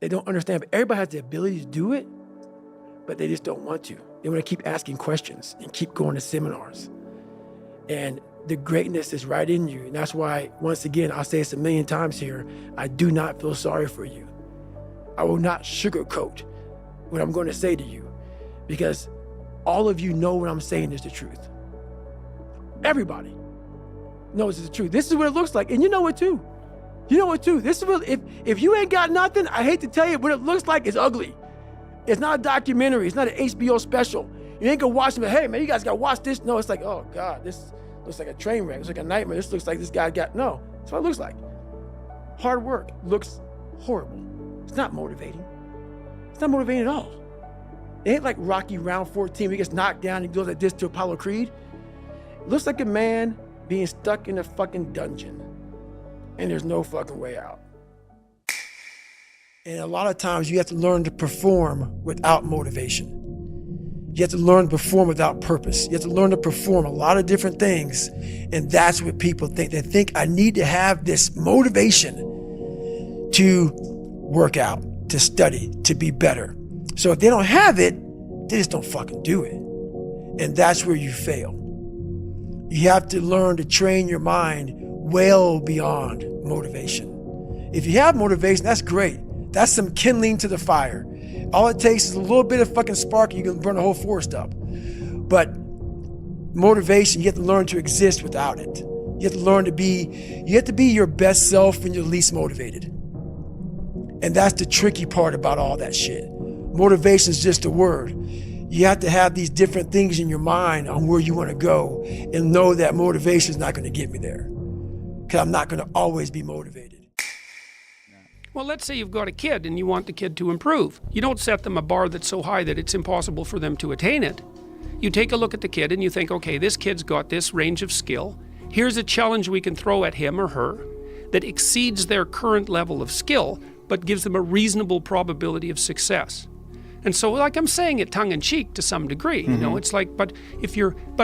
They don't understand, but everybody has the ability to do it, but they just don't want to. They want to keep asking questions and keep going to seminars. And the greatness is right in you. And that's why, once again, I'll say this a million times here, I do not feel sorry for you. I will not sugarcoat what I'm going to say to you, because all of you know what I'm saying is the truth. Everybody knows it's the truth. This is what it looks like, and you know it too. You know it too. This is what, if you ain't got nothing, I hate to tell you, what it looks like is ugly. It's not a documentary. It's not an HBO special. You ain't gonna watch it, hey man, you guys gotta watch this. No, it's like, oh God, this looks like a train wreck. It's like a nightmare. This looks like this guy got, no. That's what it looks like. Hard work looks horrible. It's not motivating. It's not motivating at all. It ain't like Rocky round 14 where he gets knocked down and goes like this to Apollo Creed. It looks like a man being stuck in a fucking dungeon and there's no fucking way out. And a lot of times you have to learn to perform without motivation. You have to learn to perform without purpose. You have to learn to perform a lot of different things. And that's what people think. They think I need to have this motivation to work out, to study, to be better. So if they don't have it, they just don't fucking do it. And that's where you fail. You have to learn to train your mind well beyond motivation. If you have motivation, that's great. That's some kindling to the fire. All it takes is a little bit of fucking spark and you can burn a whole forest up. But motivation, you have to learn to exist without it. You have to learn to be, you have to be your best self when you're least motivated. And that's the tricky part about all that shit. Motivation is just a word. You have to have these different things in your mind on where you want to go and know that motivation is not going to get me there. Because I'm not going to always be motivated. Well, let's say you've got a kid and you want the kid to improve. You don't set them a bar that's so high that it's impossible for them to attain it. You take a look at the kid and you think, okay, this kid's got this range of skill. Here's a challenge we can throw at him or her that exceeds their current level of skill, but gives them a reasonable probability of success. And so, like I'm saying it tongue-in-cheek to some degree, you know, it's like, but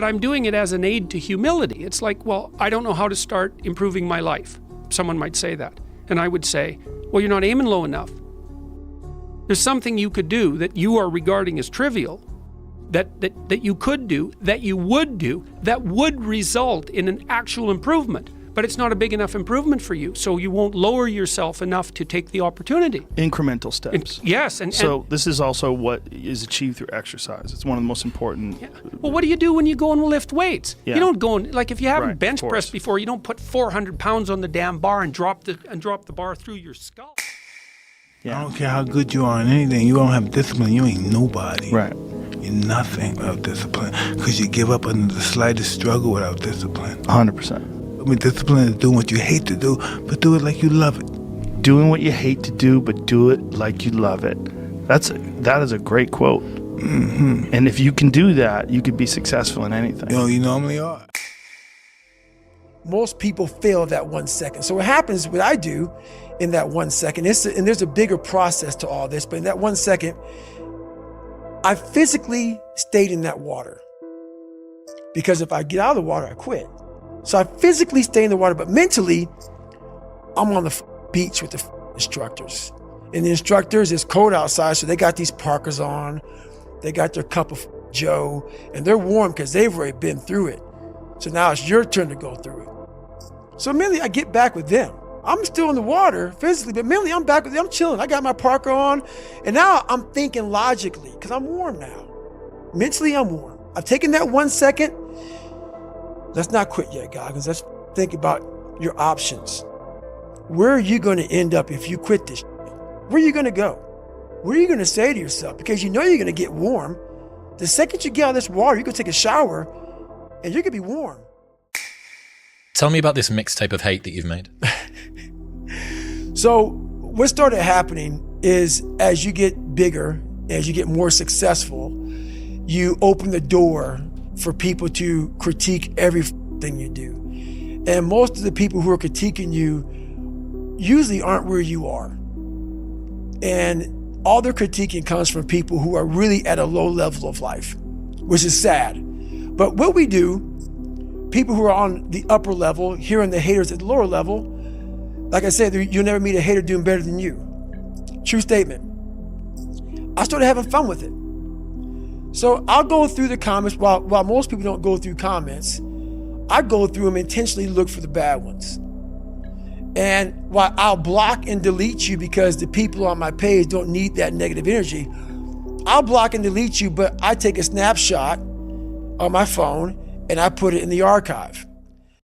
I'm doing it as an aid to humility. It's like, well, I don't know how to start improving my life. Someone might say that. And I would say, well, you're not aiming low enough. There's something you could do that you are regarding as trivial, that you could do, that you would do, that would result in an actual improvement. But it's not a big enough improvement for you, so you won't lower yourself enough to take the opportunity. Incremental steps. Yes. So this is also what is achieved through exercise. It's one of the most important. Yeah. Well, what do you do when you go and lift weights? Yeah. You don't go and, like if you haven't Right, bench of course. pressed before, you don't put 400 pounds on the damn bar and drop the bar through your skull. Yeah. I don't care how good you are in anything. You don't have discipline, you ain't nobody. Right. You're nothing without discipline. Because you give up under the slightest struggle without discipline. 100%. I mean, discipline is doing what you hate to do, but do it like you love it. Doing what you hate to do, but do it like you love it. That is a great quote. Mm-hmm. And if you can do that, you could be successful in anything. You normally are. Most people fail that 1 second. So what happens, what I do in that 1 second, and there's a bigger process to all this, but in that 1 second, I physically stayed in that water. Because if I get out of the water, I quit. So I physically stay in the water, but mentally, I'm on the beach with the instructors. And the instructors, it's cold outside, so they got these parkas on. They got their cup of Joe, and they're warm because they've already been through it. So now it's your turn to go through it. So mentally, I get back with them. I'm still in the water physically, but mentally, I'm back with them. I'm chilling. I got my parka on, and now I'm thinking logically because I'm warm now. Mentally, I'm warm. I've taken that 1 second. Let's not quit yet, Goggins. Let's think about your options. Where are you going to end up if you quit this? Where are you going to go? What are you going to say to yourself? Because you know you're going to get warm. The second you get out of this water, you can take a shower and you're going to be warm. Tell me about this mixtape of hate that you've made. So what started happening is as you get bigger, as you get more successful, you open the door for people to critique everything you do. And most of the people who are critiquing you usually aren't where you are. And all their critiquing comes from people who are really at a low level of life, which is sad. But what we do, people who are on the upper level, hearing the haters at the lower level, like I said, you'll never meet a hater doing better than you. True statement. I started having fun with it. So I'll go through the comments while most people don't go through comments. I go through them intentionally, look for the bad ones. And while I'll block and delete you because the people on my page don't need that negative energy, I'll block and delete you, but I take a snapshot on my phone and I put it in the archive.